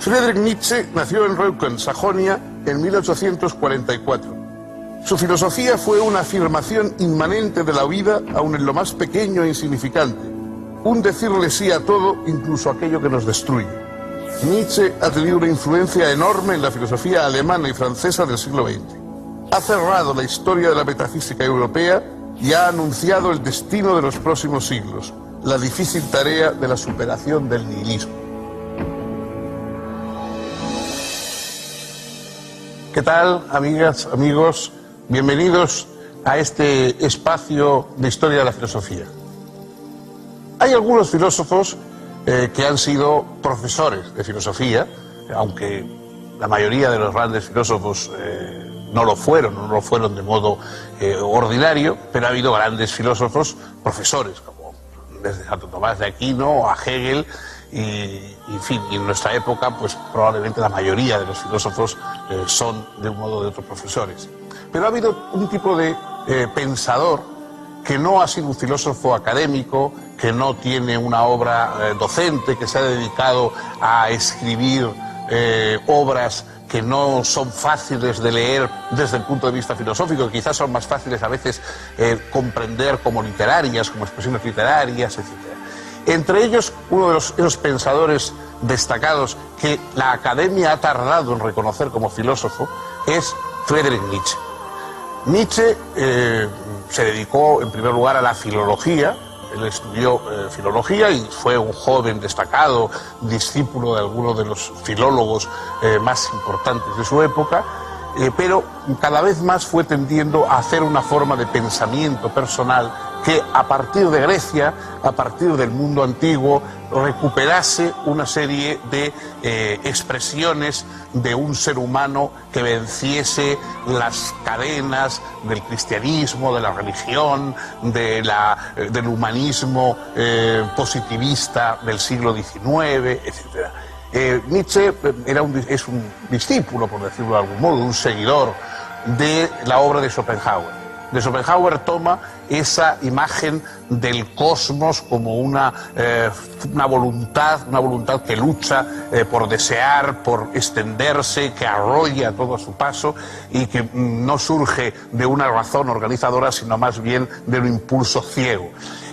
Friedrich Nietzsche nació en Reucken, Sajonia, en 1844. Su filosofía fue una afirmación inmanente de la vida, aun en lo más pequeño e insignificante. Un decirle sí a todo, incluso aquello que nos destruye. Nietzsche ha tenido una influencia enorme en la filosofía alemana y francesa del siglo XX. Ha cerrado la historia de la metafísica europea y ha anunciado el destino de los próximos siglos, la difícil tarea de la superación del nihilismo. ¿Qué tal, amigas, amigos? Bienvenidos a este espacio de historia de la filosofía. Hay algunos filósofos que han sido profesores de filosofía, aunque la mayoría de los grandes filósofos no lo fueron de modo ordinario, pero ha habido grandes filósofos profesores, como desde Santo Tomás de Aquino a Hegel, y en fin, y en nuestra época, pues probablemente la mayoría de los filósofos son de un modo o de otro profesores. Pero ha habido un tipo de pensador que no ha sido un filósofo académico, que no tiene una obra docente, que se ha dedicado a escribir obras que no son fáciles de leer desde el punto de vista filosófico, que quizás son más fáciles a veces comprender como literarias, como expresiones literarias, etc. Entre ellos, uno de esos pensadores destacados que la academia ha tardado en reconocer como filósofo es Friedrich Nietzsche. Nietzsche se dedicó en primer lugar a la filología. Él estudió filología y fue un joven destacado, discípulo de algunos de los filólogos más importantes de su época, pero cada vez más fue tendiendo a hacer una forma de pensamiento personal que a partir de Grecia, a partir del mundo antiguo, recuperase una serie de expresiones de un ser humano que venciese las cadenas del cristianismo, de la religión, del humanismo positivista del siglo XIX, etc. Nietzsche es un discípulo, por decirlo de algún modo, un seguidor de la obra de Schopenhauer. De Schopenhauer toma esa imagen del cosmos como una voluntad que lucha por desear, por extenderse, que arrolla todo a su paso y que no surge de una razón organizadora, sino más bien de un impulso ciego.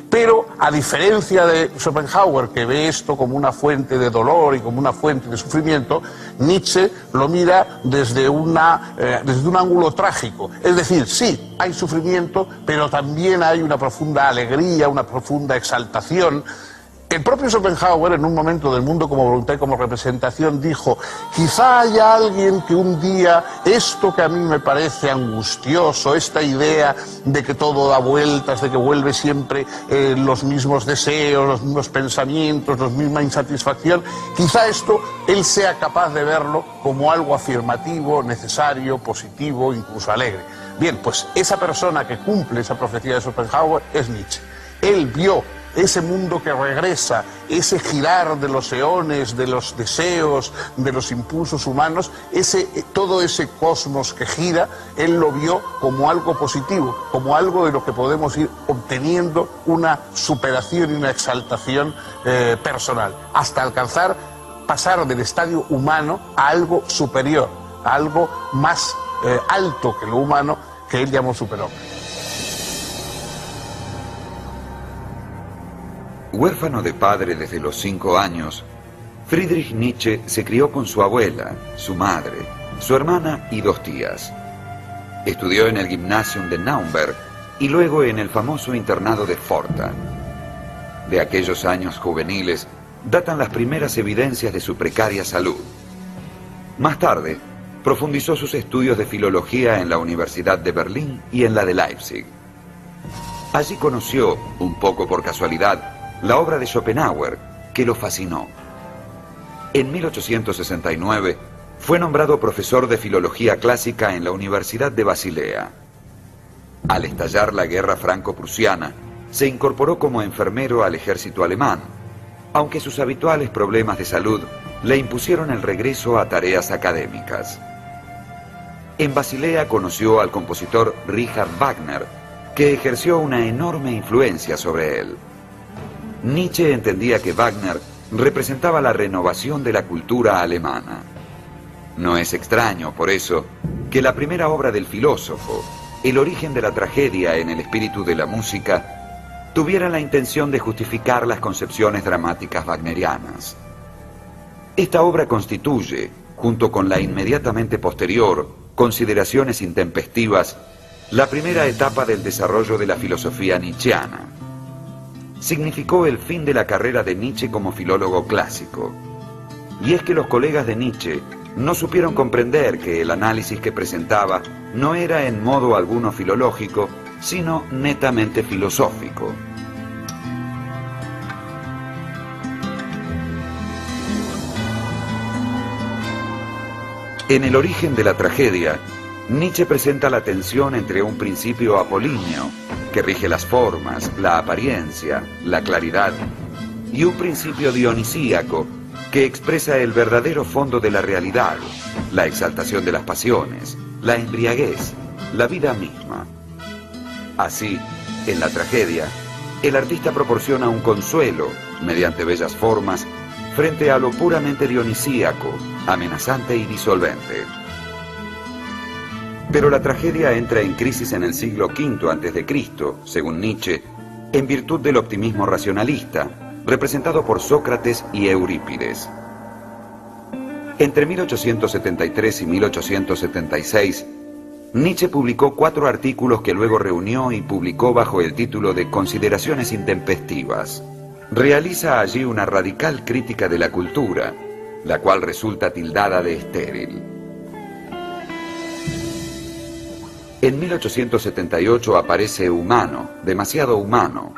Pero, a diferencia de Schopenhauer, que ve esto como una fuente de dolor y como una fuente de sufrimiento, Nietzsche lo mira desde un ángulo trágico. Es decir, sí, hay sufrimiento, pero también hay una profunda alegría, una profunda exaltación. El propio Schopenhauer, en un momento del mundo como voluntad y como representación, dijo: quizá haya alguien que un día, esto que a mí me parece angustioso, esta idea de que todo da vueltas, de que vuelve siempre los mismos deseos, los mismos pensamientos, la misma insatisfacción, quizá esto él sea capaz de verlo como algo afirmativo, necesario, positivo, incluso alegre. Bien, pues esa persona que cumple esa profecía de Schopenhauer es Nietzsche. Él vio ese mundo que regresa, ese girar de los eones, de los deseos, de los impulsos humanos, todo ese cosmos que gira, él lo vio como algo positivo, como algo de lo que podemos ir obteniendo una superación y una exaltación personal, hasta pasar del estadio humano a algo superior, a algo más alto que lo humano, que él llamó superhombre. Huérfano de padre desde los 5 años, Friedrich Nietzsche se crió con su abuela, su madre, su hermana y 2 tías. Estudió en el Gymnasium de Naumberg y luego en el famoso internado de Pforta. De aquellos años juveniles datan las primeras evidencias de su precaria salud. Más tarde, profundizó sus estudios de filología en la Universidad de Berlín y en la de Leipzig. Allí conoció, un poco por casualidad, la obra de Schopenhauer, que lo fascinó. En 1869 fue nombrado profesor de filología clásica en la Universidad de Basilea. Al estallar la guerra franco-prusiana, se incorporó como enfermero al ejército alemán, aunque sus habituales problemas de salud le impusieron el regreso a tareas académicas. En Basilea conoció al compositor Richard Wagner, que ejerció una enorme influencia sobre él. Nietzsche entendía que Wagner representaba la renovación de la cultura alemana. No es extraño, por eso, que la primera obra del filósofo, El origen de la tragedia en el espíritu de la música, tuviera la intención de justificar las concepciones dramáticas wagnerianas. Esta obra constituye, junto con la inmediatamente posterior, Consideraciones intempestivas, la primera etapa del desarrollo de la filosofía nietzscheana. Significó el fin de la carrera de Nietzsche como filólogo clásico. Y es que los colegas de Nietzsche no supieron comprender que el análisis que presentaba no era en modo alguno filológico, sino netamente filosófico. En El origen de la tragedia, Nietzsche presenta la tensión entre un principio apolíneo, que rige las formas, la apariencia, la claridad, y un principio dionisíaco, que expresa el verdadero fondo de la realidad, la exaltación de las pasiones, la embriaguez, la vida misma. Así, en la tragedia, el artista proporciona un consuelo, mediante bellas formas, frente a lo puramente dionisíaco, amenazante y disolvente. Pero la tragedia entra en crisis en el siglo V a.C., según Nietzsche, en virtud del optimismo racionalista, representado por Sócrates y Eurípides. Entre 1873 y 1876, Nietzsche publicó 4 artículos que luego reunió y publicó bajo el título de Consideraciones intempestivas. Realiza allí una radical crítica de la cultura, la cual resulta tildada de estéril. En 1878 aparece Humano, demasiado humano,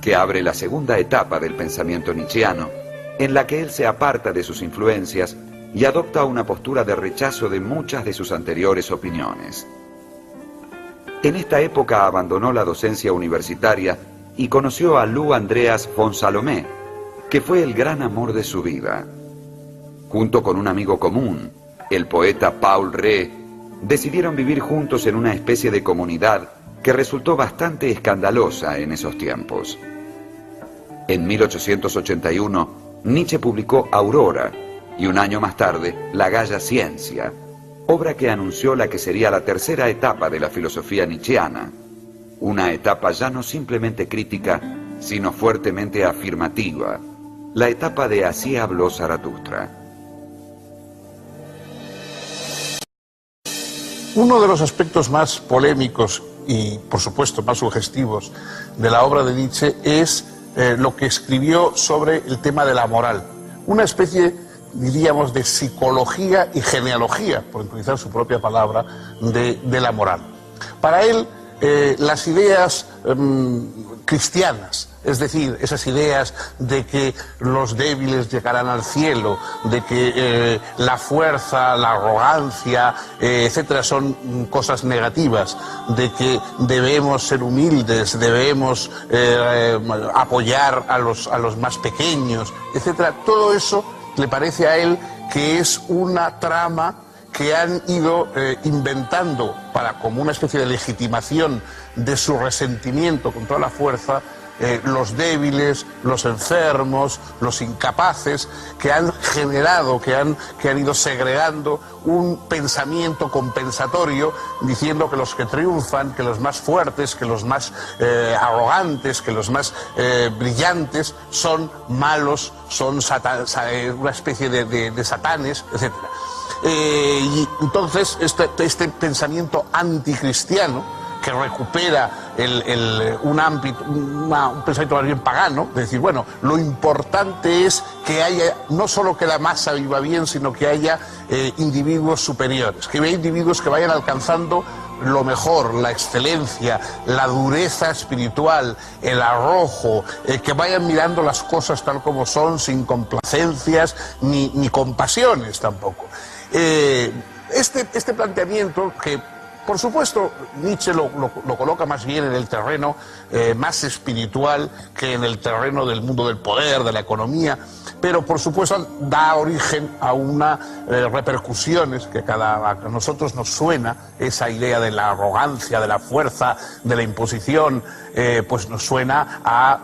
que abre la segunda etapa del pensamiento nietzscheano, en la que él se aparta de sus influencias y adopta una postura de rechazo de muchas de sus anteriores opiniones. En esta época abandonó la docencia universitaria y conoció a Lou Andreas von Salomé, que fue el gran amor de su vida. Junto con un amigo común, el poeta Paul Rée, decidieron vivir juntos en una especie de comunidad que resultó bastante escandalosa en esos tiempos. En 1881, Nietzsche publicó Aurora y un año más tarde, La Gaya Ciencia, obra que anunció la que sería la tercera etapa de la filosofía nietzscheana, una etapa ya no simplemente crítica, sino fuertemente afirmativa, la etapa de Así habló Zaratustra. Uno de los aspectos más polémicos y, por supuesto, más sugestivos de la obra de Nietzsche es lo que escribió sobre el tema de la moral. Una especie, diríamos, de psicología y genealogía, por utilizar su propia palabra, de la moral. Para él, las ideas cristianas, es decir, esas ideas de que los débiles llegarán al cielo, de que la fuerza, la arrogancia, etcétera, son cosas negativas, de que debemos ser humildes, debemos apoyar a los más pequeños, etcétera, todo eso le parece a él que es una trama que han ido inventando para, como una especie de legitimación de su resentimiento con toda la fuerza, los débiles, los enfermos, los incapaces, que han generado, que han ido segregando un pensamiento compensatorio, diciendo que los que triunfan, que los más fuertes, que los más arrogantes, que los más brillantes son malos, son una especie de satanes, etc. Y entonces este pensamiento anticristiano, que recupera un pensamiento más bien pagano, de decir, bueno, lo importante es que haya, no solo que la masa viva bien, sino que haya individuos superiores, que haya individuos que vayan alcanzando lo mejor, la excelencia, la dureza espiritual, el arrojo, que vayan mirando las cosas tal como son, sin complacencias ni compasiones tampoco. Este planteamiento que, por supuesto, Nietzsche lo coloca más bien en el terreno más espiritual que en el terreno del mundo del poder, de la economía, pero por supuesto da origen a unas repercusiones que a nosotros nos suena esa idea de la arrogancia, de la fuerza, de la imposición, pues nos suena a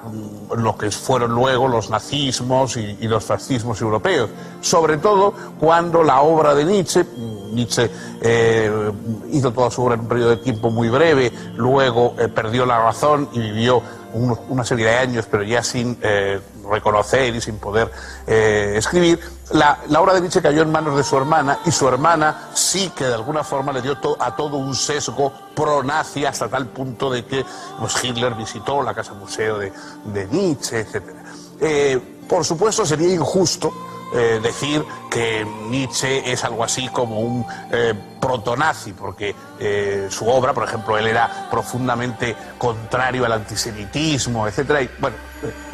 lo que fueron luego los nazismos y los fascismos europeos. Sobre todo cuando la obra de Nietzsche hizo toda su obra en un periodo de tiempo muy breve, luego perdió la razón y vivió una serie de años, pero ya sin reconocer y sin poder escribir. La obra de Nietzsche cayó en manos de su hermana, y su hermana sí que de alguna forma le dio a todo un sesgo pro-nazi, hasta tal punto de que pues, Hitler visitó la casa museo de Nietzsche, etc. Por supuesto sería injusto decir que Nietzsche es algo así como un protonazi, porque su obra, por ejemplo, él era profundamente contrario al antisemitismo, etc. Y bueno,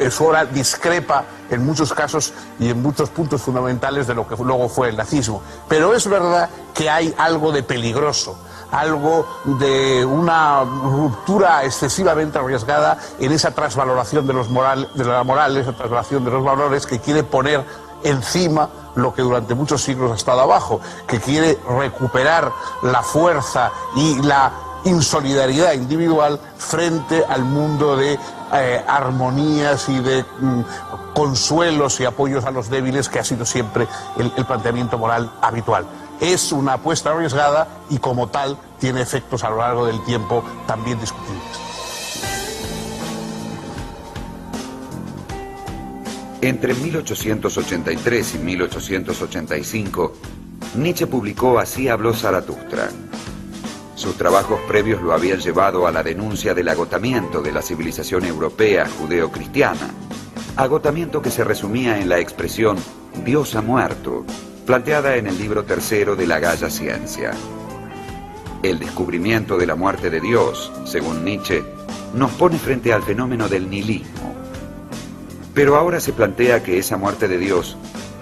su obra discrepa en muchos casos y en muchos puntos fundamentales de lo que luego fue el nazismo. Pero es verdad que hay algo de peligroso, algo de una ruptura excesivamente arriesgada en esa trasvaloración de la moral, esa trasvaloración de los valores que quiere poner encima lo que durante muchos siglos ha estado abajo, que quiere recuperar la fuerza y la insolidaridad individual frente al mundo de armonías y de consuelos y apoyos a los débiles, que ha sido siempre el planteamiento moral habitual. Es una apuesta arriesgada y como tal tiene efectos a lo largo del tiempo también discutibles. Entre 1883 y 1885, Nietzsche publicó Así habló Zaratustra. Sus trabajos previos lo habían llevado a la denuncia del agotamiento de la civilización europea judeo-cristiana, agotamiento que se resumía en la expresión Dios ha muerto, planteada en el libro tercero de la Gaia Ciencia. El descubrimiento de la muerte de Dios, según Nietzsche, nos pone frente al fenómeno del nihilismo. Pero ahora se plantea que esa muerte de Dios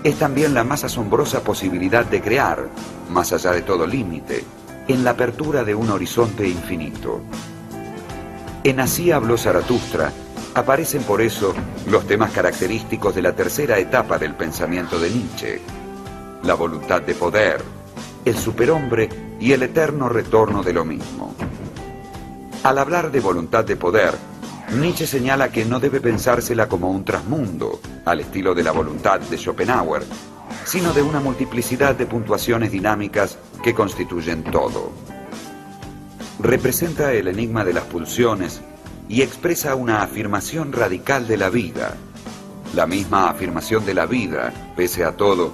es también la más asombrosa posibilidad de crear, más allá de todo límite, en la apertura de un horizonte infinito. En Así habló Zaratustra aparecen por eso los temas característicos de la tercera etapa del pensamiento de Nietzsche: la voluntad de poder, el superhombre y el eterno retorno de lo mismo. Al hablar de voluntad de poder, Nietzsche señala que no debe pensársela como un trasmundo, al estilo de la voluntad de Schopenhauer, sino de una multiplicidad de puntuaciones dinámicas que constituyen todo. Representa el enigma de las pulsiones y expresa una afirmación radical de la vida, la misma afirmación de la vida, pese a todo,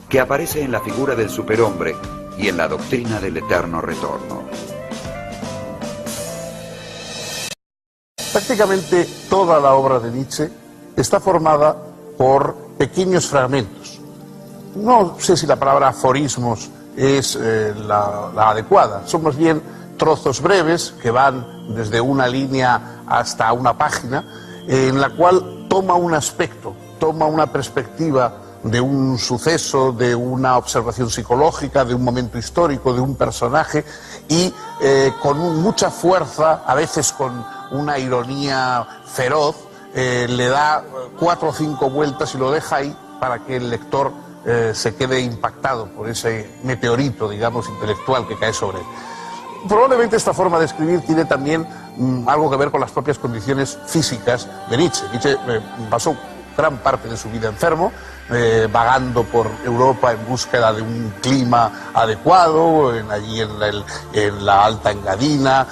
que aparece en la figura del superhombre y en la doctrina del eterno retorno. Prácticamente toda la obra de Nietzsche está formada por pequeños fragmentos. No sé si la palabra aforismos es la adecuada, son más bien trozos breves que van desde una línea hasta una página, en la cual toma un aspecto, toma una perspectiva de un suceso, de una observación psicológica, de un momento histórico, de un personaje, y con mucha fuerza, a veces con una ironía feroz, le da 4 o 5 vueltas y lo deja ahí para que el lector se quede impactado por ese meteorito, digamos, intelectual que cae sobre él. Probablemente esta forma de escribir tiene también algo que ver con las propias condiciones físicas de Nietzsche. Nietzsche pasó gran parte de su vida enfermo, vagando por Europa en búsqueda de un clima adecuado, allí en la Alta Engadina,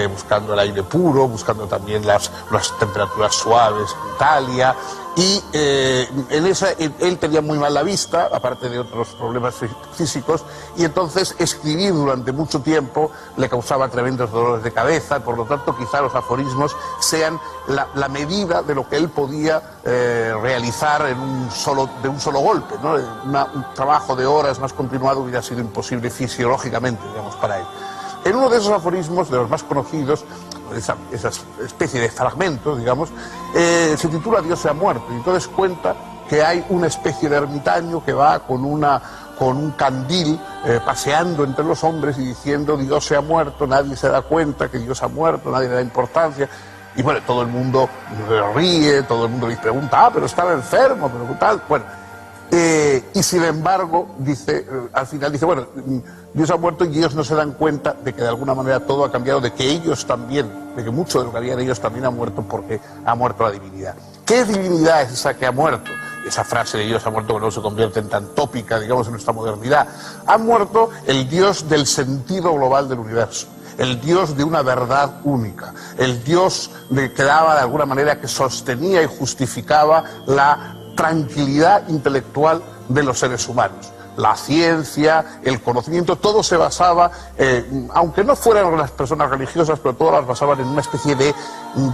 buscando el aire puro, buscando también las temperaturas suaves en Italia. Y él tenía muy mal la vista, aparte de otros problemas físicos, y entonces escribir durante mucho tiempo le causaba tremendos dolores de cabeza. Por lo tanto, quizá los aforismos sean la medida de lo que él podía realizar de un solo golpe, ¿no? Un trabajo de horas más continuado hubiera sido imposible fisiológicamente, digamos, para él. En uno de esos aforismos, de los más conocidos, esa especie de fragmento, digamos, se titula Dios se ha muerto, y entonces cuenta que hay una especie de ermitaño que va con un candil paseando entre los hombres y diciendo Dios se ha muerto, nadie se da cuenta que Dios ha muerto, nadie le da importancia. Y bueno, todo el mundo ríe, todo el mundo le pregunta, pero estaba enfermo, pero tal. Bueno, Y sin embargo, dice, al final dice, bueno, Dios ha muerto y ellos no se dan cuenta de que de alguna manera todo ha cambiado, de que ellos también, de que mucho de lo que habían ellos también ha muerto porque ha muerto la divinidad. ¿Qué divinidad es esa que ha muerto? Esa frase de Dios ha muerto que no se convierte en tan tópica, digamos, en nuestra modernidad. Ha muerto el Dios del sentido global del universo, el Dios de una verdad única, el Dios que daba de alguna manera, que sostenía y justificaba la tranquilidad intelectual de los seres humanos. La ciencia, el conocimiento, todo se basaba, aunque no fueran las personas religiosas, pero todas las basaban en una especie de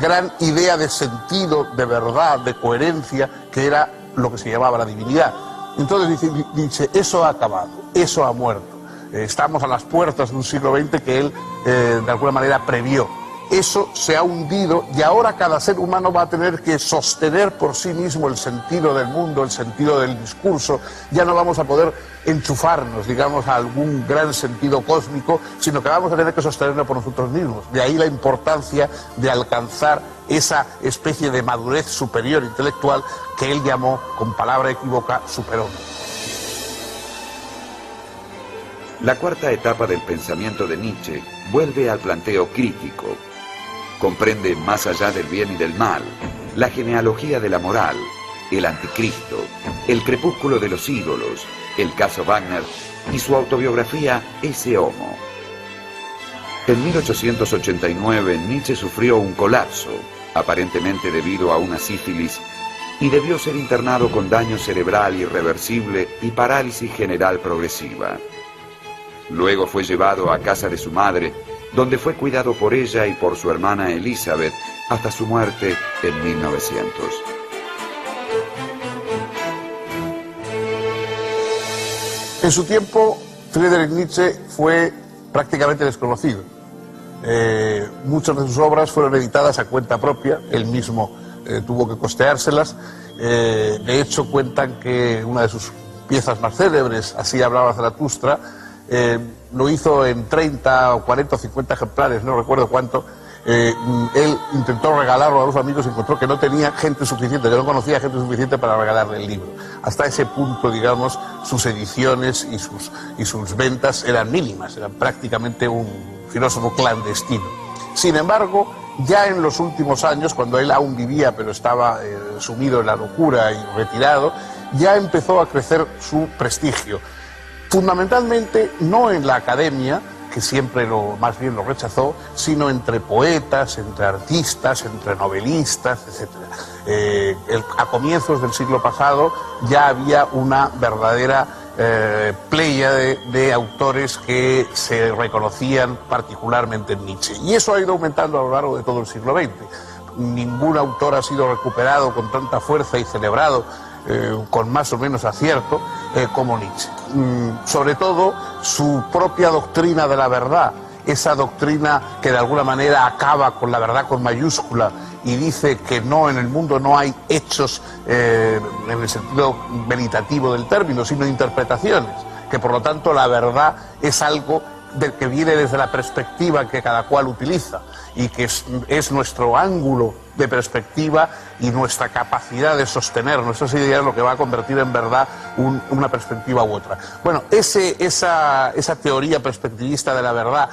gran idea de sentido, de verdad, de coherencia, que era lo que se llamaba la divinidad. Entonces dice, eso ha acabado, eso ha muerto. Estamos a las puertas de un siglo XX que él, de alguna manera, previó. Eso se ha hundido y ahora cada ser humano va a tener que sostener por sí mismo el sentido del mundo, el sentido del discurso. Ya no vamos a poder enchufarnos, digamos, a algún gran sentido cósmico, sino que vamos a tener que sostenerlo por nosotros mismos. De ahí la importancia de alcanzar esa especie de madurez superior intelectual que él llamó, con palabra equívoca, superhombre. La cuarta etapa del pensamiento de Nietzsche vuelve al planteo crítico. Comprende más allá del bien y del mal, la genealogía de la moral, el anticristo, el crepúsculo de los ídolos, el caso Wagner y su autobiografía Esse Homo. En 1889 Nietzsche sufrió un colapso, aparentemente debido a una sífilis, y debió ser internado con daño cerebral irreversible y parálisis general progresiva. Luego fue llevado a casa de su madre, donde fue cuidado por ella y por su hermana Elizabeth hasta su muerte en 1900. En su tiempo, Friedrich Nietzsche fue prácticamente desconocido. Muchas de sus obras fueron editadas a cuenta propia, él mismo tuvo que costeárselas. De hecho, cuentan que una de sus piezas más célebres, Así hablaba Zaratustra, lo hizo en 30 o 40 o 50 ejemplares, no recuerdo cuánto. Él intentó regalarlo a los amigos y encontró que no tenía gente suficiente, que no conocía gente suficiente para regalarle el libro. Hasta ese punto, digamos, sus ediciones y sus ventas eran mínimas, eran prácticamente un filósofo clandestino. Sin embargo, ya en los últimos años, cuando él aún vivía pero estaba sumido en la locura y retirado, ya empezó a crecer su prestigio. Fundamentalmente no en la academia, que siempre más bien lo rechazó, sino entre poetas, entre artistas, entre novelistas, etc. A comienzos del siglo pasado ya había una verdadera pléyade de autores que se reconocían particularmente en Nietzsche. Y eso ha ido aumentando a lo largo de todo el siglo XX. Ningún autor ha sido recuperado con tanta fuerza y celebrado con más o menos acierto como Nietzsche. Sobre todo su propia doctrina de la verdad, esa doctrina que de alguna manera acaba con la verdad con mayúscula y dice que no, en el mundo no hay hechos en el sentido veritativo del término, sino interpretaciones, que por lo tanto la verdad es algo que viene desde la perspectiva que cada cual utiliza y que es nuestro ángulo de perspectiva y nuestra capacidad de sostenernos. Esa idea es lo que va a convertir en verdad una perspectiva u otra. Bueno, esa teoría perspectivista de la verdad,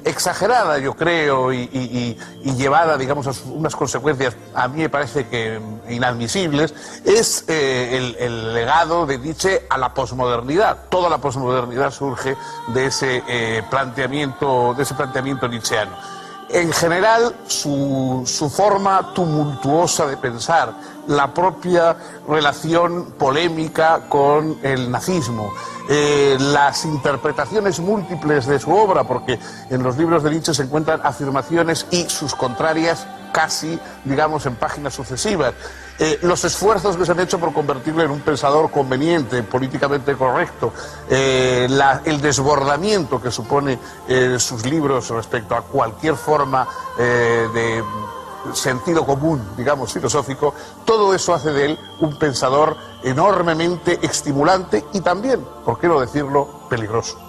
exagerada yo creo y llevada, digamos, a unas consecuencias a mí me parece que inadmisibles, es el legado de Nietzsche a la posmodernidad. Toda la posmodernidad surge de ese planteamiento nietzscheano. En general, su forma tumultuosa de pensar, la propia relación polémica con el nazismo, las interpretaciones múltiples de su obra, porque en los libros de Nietzsche se encuentran afirmaciones y sus contrarias casi, digamos, en páginas sucesivas. Los esfuerzos que se han hecho por convertirlo en un pensador conveniente, políticamente correcto, el desbordamiento que supone sus libros respecto a cualquier forma de sentido común, digamos, filosófico, todo eso hace de él un pensador enormemente estimulante y también, por qué no decirlo, peligroso.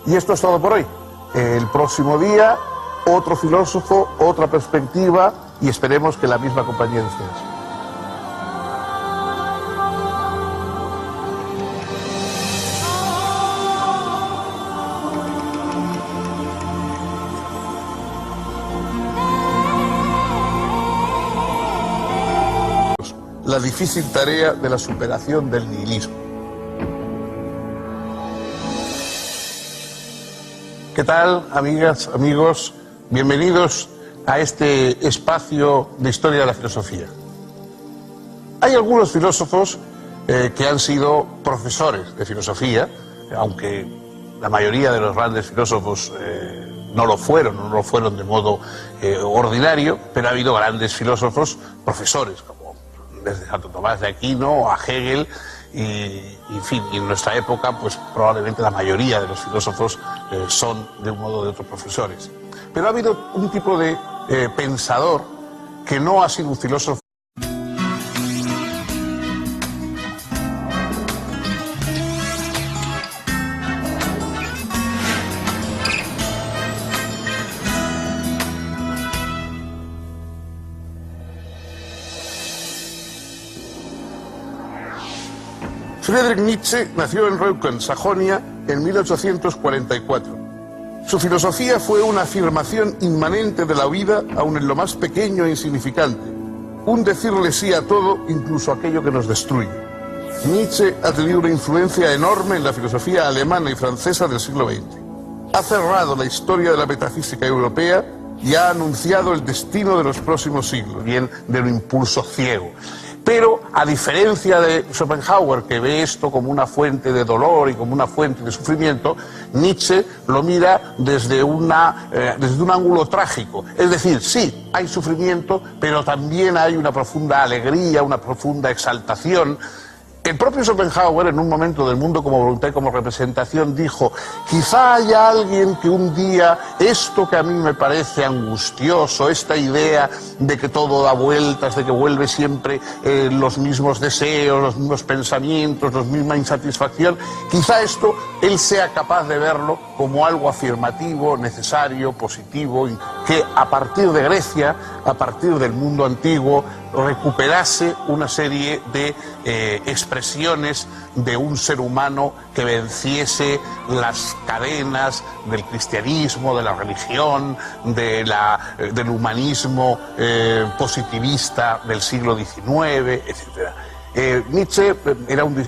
Y esto es todo por hoy. El próximo día, otro filósofo, otra perspectiva y esperemos que la misma compañía de ustedes. la difícil tarea de la superación del nihilismo. ¿Qué tal, amigas, amigos? Bienvenidos a este espacio de historia de la filosofía. Hay algunos filósofos que han sido profesores de filosofía, aunque la mayoría de los grandes filósofos no lo fueron de modo ordinario, pero ha habido grandes filósofos profesores, como desde Santo Tomás de Aquino a Hegel, y en fin, y en nuestra época pues probablemente la mayoría de los filósofos son de un modo o de otro profesores. Pero ha habido un tipo de pensador que no ha sido un filósofo. Friedrich Nietzsche nació en Reucken, Sajonia, en 1844. Su filosofía fue una afirmación inmanente de la vida, aun en lo más pequeño e insignificante. Un decirle sí a todo, incluso aquello que nos destruye. Nietzsche ha tenido una influencia enorme en la filosofía alemana y francesa del siglo XX. Ha cerrado la historia de la metafísica europea y ha anunciado el destino de los próximos siglos, bien de un impulso ciego. Pero, a diferencia de Schopenhauer, que ve esto como una fuente de dolor y como una fuente de sufrimiento, Nietzsche lo mira desde un ángulo trágico. Es decir, sí, hay sufrimiento, pero también hay una profunda alegría, una profunda exaltación. El propio Schopenhauer, en un momento del Mundo como voluntad y como representación, dijo: quizá haya alguien que un día esto que a mí me parece angustioso, esta idea de que todo da vueltas, de que vuelve siempre los mismos deseos, los mismos pensamientos, la misma insatisfacción, quizá esto él sea capaz de verlo como algo afirmativo, necesario, positivo, que a partir de Grecia, a partir del mundo antiguo, recuperase una serie de expresiones de un ser humano que venciese las cadenas del cristianismo, de la religión, del humanismo positivista del siglo XIX, etc. Nietzsche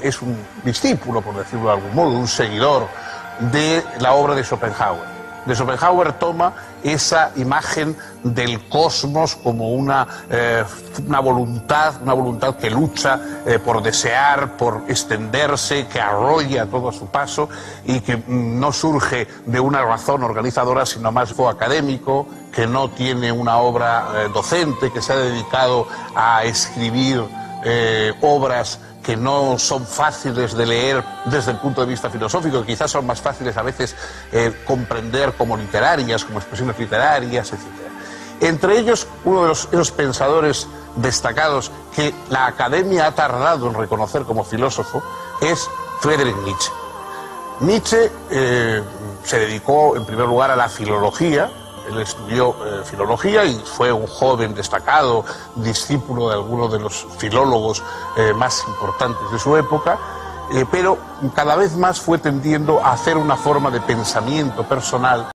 es un discípulo, por decirlo de algún modo, un seguidor de la obra de Schopenhauer. De Schopenhauer toma esa imagen del cosmos como una voluntad que lucha por desear, por extenderse, que arrolla todo a su paso y que no surge de una razón organizadora, sino más académico, que no tiene una obra docente, que se ha dedicado a escribir obras que no son fáciles de leer desde el punto de vista filosófico, que quizás son más fáciles a veces comprender como literarias, como expresiones literarias, etc. Entre ellos, uno de esos pensadores destacados que la academia ha tardado en reconocer como filósofo es Friedrich Nietzsche. Nietzsche se dedicó en primer lugar a la filología. Él estudió filología y fue un joven destacado, discípulo de algunos de los filólogos más importantes de su época, pero cada vez más fue tendiendo a hacer una forma de pensamiento personal